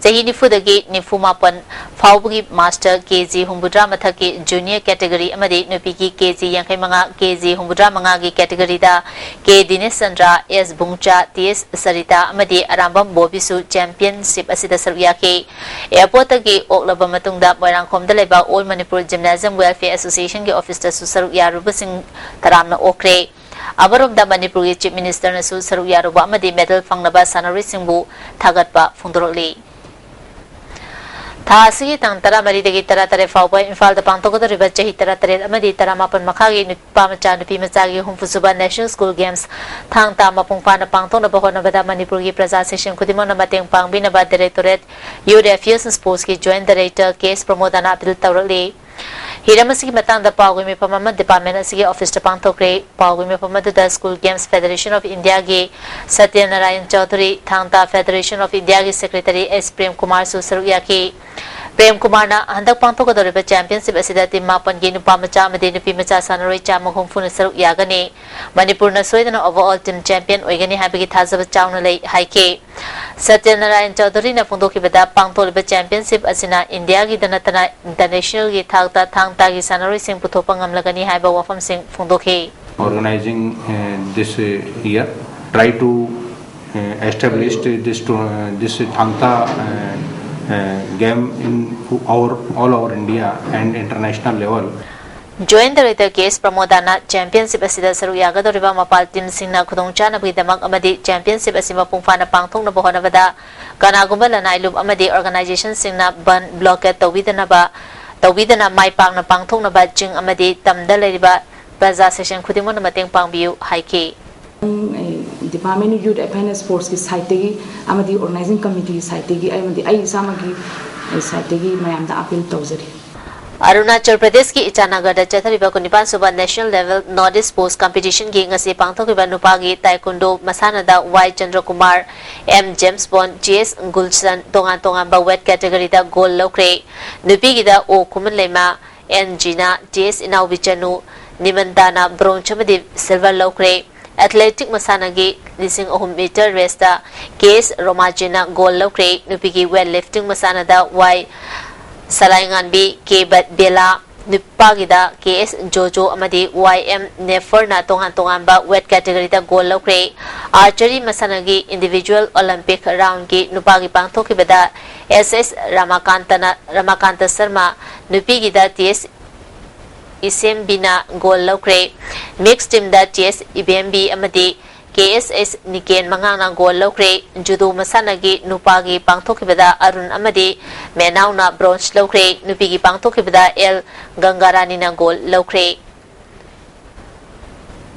Jahi nifudagi nifumapan fawbugi master KG humbudra mathaki junior category amadi nupiki KG yankai manga KG humbudra manga gi category da K Dinesh Chandra S Bungcha TS Sarita amadi arambam bobisu championship asida saryake airport gi oklaba matungda Moirangkhom da leba All Manipur Gymnasium Welfare Association gi office ta su saru yarubasing taramna okre Amaromda Manipur Chief Minister na su saru yaruba amadi medal fangnaba Sanari Singbu thagatpa phungdoroli Thasi tang tara mari degi tara tare fawba Imphal da pangtokota riba jahi tara tare amadi tara mapan makhagi nupa macha nupi machagi humfusuba National School Games thang ta mapung pana pangtok na bahona bada Manipur gi praja session khudimo na mateng pangbi na ba Directorate Youth Affairs and Sports ki Joint Director Case Pramodana Abdul Tawrali Hiramasi matang da pawgi me pamama department asigi office ta pangtokre pawgi me pamada da School Games Federation of India gi Satyanarayan Chaudhary thang ta Federation of India gi Secretary S Prem Kumar Susaru yaki Prem Kumar na handak pangtokadoriba championship asida team mapan gi nupa macha amadi nupi macha sanaroi chamang humfuna saru yagani Manipur na soidana overall team champion oigani habigi thazaba chawna lei haike Satyanarayan Chaudhary na phungdokibada pangtoliba championship asina India gi danatana international gi thakta thangta gi sanaroi sing puthopa ngamlagani haiba wafam sing phungdokhi organizing this year try to establish this thangta game in all over India and international level. Joint Director Case Pramodana Championship asida saru yagadoriba mapal team singna khudongchana bidamak amadi championship asima pungfana pangthokna bohonabada kanagumba lanailub amadi organization singna ban blockade tawidana mai pangna pangthokna ba jing amadi tamda leriba praja session khudimona mateng pangbiu haike Department of Youth Affairs and Sports की site की आमदी organizing committee की site की आई सामगी site की मैं आमदा appeal तौजरी Arunachal Pradesh ki Itanagar da chathariba kunipan suba national level Nordic sports competition gi ngasi pangthokiba nupagi taekwondo masana da Y Chandra Kumar M James Bond GS Gulshan tongan ba weight category da gold lokre nupi gi da O Kuman Lema N Gina GS Inau Vichanu Nimandana bronze amadi silver lokre Athletic Masanagi Lising Ohum meter race da Case Romajina gold lokre nupigi weightlifting masana da Y Salayangan B K Bela Nupagida KS Jojo Amadi YM Neferna Tongan Tongamba wet category da goal lawkre archery masanagi individual Olympic round ki Nupagi Pangthoki beda SS Ramakanta Sharma Nupigi da TS Isem Bina goal lawkre mixed team da TS IBMB Amadi KSS Niken Mangana goal lawkre judo masanagi Nupagi Pangthoki beda Arun Amadi Menauna bronze lawkre Nupigi Pangthoki beda L Gangarani na goal lawkre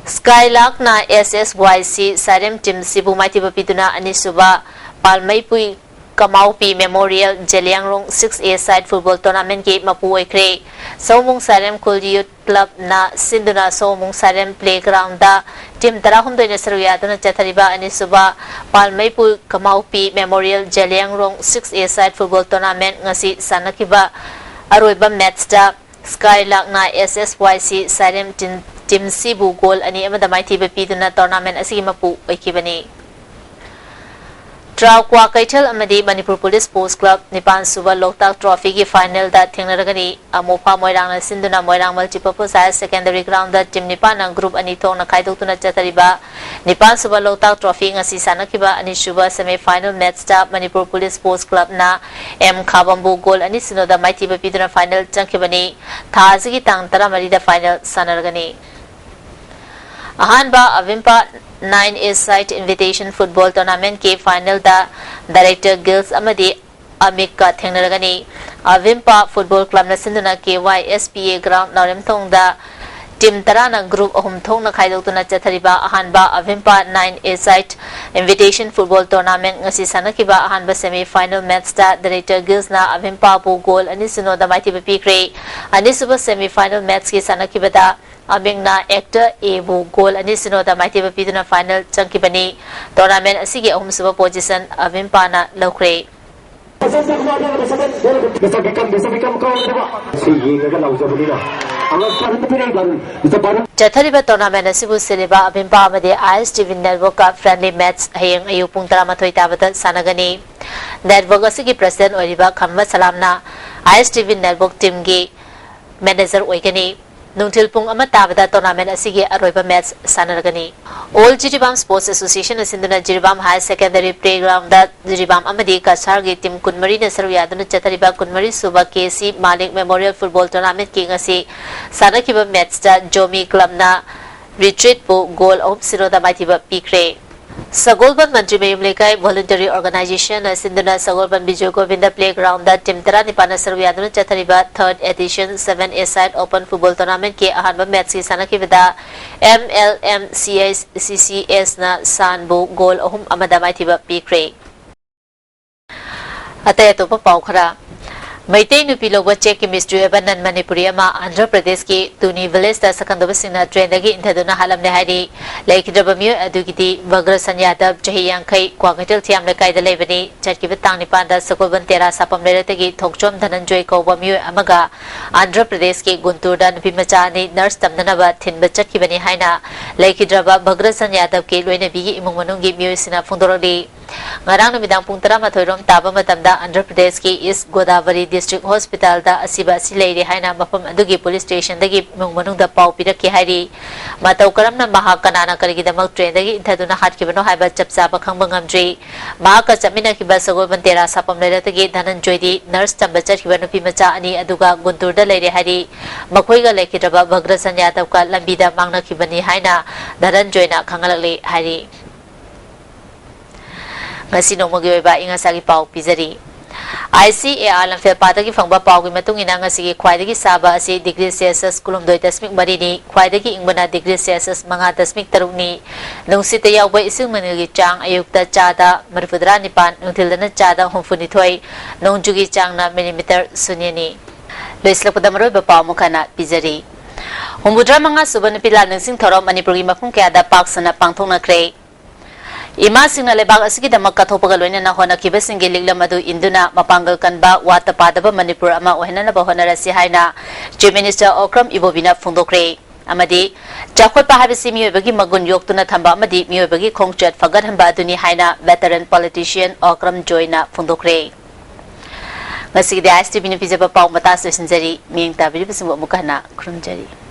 Skylark na SSYC Sarem team Sibu Maiti Bapiduna Anisuba Palmaipui Kamaupi Memorial Jeliangrong 6A side football tournament ki mapu oikre Somung Sarem Kul Youth Club na Sinduna Somung Sarem playground da team Tarahum do Nasaruya duna Chathariba Anisuba Palmaipui Kamaupi Memorial Jeliangrong 6A side football tournament ngasi sanakiba aroiba match da Skylark na SSYC Sarem team Sibu goal ani amada maiti bapiduna tournament asigi mapu oikibani Draw Kwa Kaitel Amadi Manipur Police Sports Club Nipan Suba Loktak Trophy ki final da Thingnaragani Amopa Moirang na Sinduna Moirang Multipurpose Higher Secondary Ground da Team Nipan ang group ani thong na khaidokuna chatariba Nipan Suba Loktak Trophy ngasi sanakiba ani Suba semi final match da Manipur Police Sports Club na M Khabambu goal ani sinoda maiti bapiduna final changkibani thasigi tang taramari da final sanaragani Ahanba Avimpa 9A site invitation football tournament ke final da director Gills Amadi Amika Thengnaragani Avimpa football club na sinduna KYSPA ground Narem Thong da team Tarana group ahum thong na khaidokuna chathariba Ahanba Avimpa 9A site invitation football tournament ngasi sanakiba Ahanba semi final match da director Gills na Avimpa bu goal ani sino da maiti bapikre ani suba semi final match ki sanakiba da Aming na actor Ebu goal ani sino da maiti bapiduna final changkibani tournament asigi ahum suba position Avimpa na lawkre Chathariba tournament asibu siliba Avimpa amade ISTV network ka friendly match hayeng ayu pung 13 tabata sanagani network asigi president oiriba Khamma Salamna ISTV network team gi manager oigani Nungtil pung amatabada tournament asigi aroiba match sanaragani All Jiribam Sports Association asinduna Jiribam High Secondary Playground da Jiribam amadi Kasar gi team Kunmari na saruyaduna Chathariba Kunmari Suba KC Malik Memorial Football Tournament ki ngasi sanakiba match da Jomi Club na retreat po goal of siroda maitiba pikre Sagolban Mantri Mayum Lekai Voluntary Organization Sinduna Sagolban Bijo Govinda Playground da Team Tarani Panasaruyaduna Chathariba 3rd edition 7A side open football tournament ke ahanba match ki sanakibida MLMCCS na Sanbu goal ahum amada maitiba pikre Atay ito pa paukara Maitay nupi logwa check chemistry abanan Manipuri ama Andhra Pradesh ki Tuni village da sakandoba singna train dagi intaduna halam ne hari laikidaba myo adugiti Bagra Sanyadab chahi yangkai Kwagatil Thiam Lekai da lebani chatkiba tang nipan da Sakolban Tera sapam leratagi Thokchom Dhananjoy kauba myo amaga Andhra Pradesh ki Guntur da nupi macha ni nurse tamdanaba thinba chatkibani haina laikidaba Bagra Sanyadab ki loina bigi imung manungi myo sina phungdorali Ngarang numidang pung 13 rom taba matamda Andhra Pradesh ki East Godavari District Hospital da asiba silai haina mafam adugi police station dagi mungmanung da pau piraki hari matau karamna maha kanana karigidamak train dagi intaduna hatkibano haiba chapsa bakhang bangamdri maha ka chamina kiba Sagolban Tera sapam leratagi Dhananjoy di nurse tamba chatkibano nupi macha ani aduga Guntur da leire hari makhoiga lekidaba Bagra Sanyadab ka lambida mangna kibani haina Dhananjoy na khangalakle hari ngasi nongmagi oiba ingasagi pau pizari ICAR lamfel patagi fangba pau gi matung ina ngasi gi khwaidagi saba asi degree Celsius kulumdoi dasmik mari ni khwaidagi ingbana degree Celsius manga dasmik taruk ni nungsita yawba ising manilgi chang ayukta chada marfudra nipan nungthildana chada humfuni thoi nongjugi chang na millimeter sunyani loislakpada maroi ba pau mukana pizari Humbudra manga suban pilal ningsing thorom Manipuri mafung kaya da paksana pangthongna kre Ima singna lebak asigi damak kathopagal loina na hona kiba singi liglam adu induna mapangal kanba wata padaba Manipur ama ohena na bahona rasi haina Chief Minister Okram Ibobina phungdokre amadi jakhot pa habisi miyobagi magun yoktuna thamba amadi miyobagi khongchat fagat hamba duni haina veteran politician Okram Joyna phungdokre ISTV pijaba pau mata sosinjari miyeng tabiri bisingbo mukana krumjari.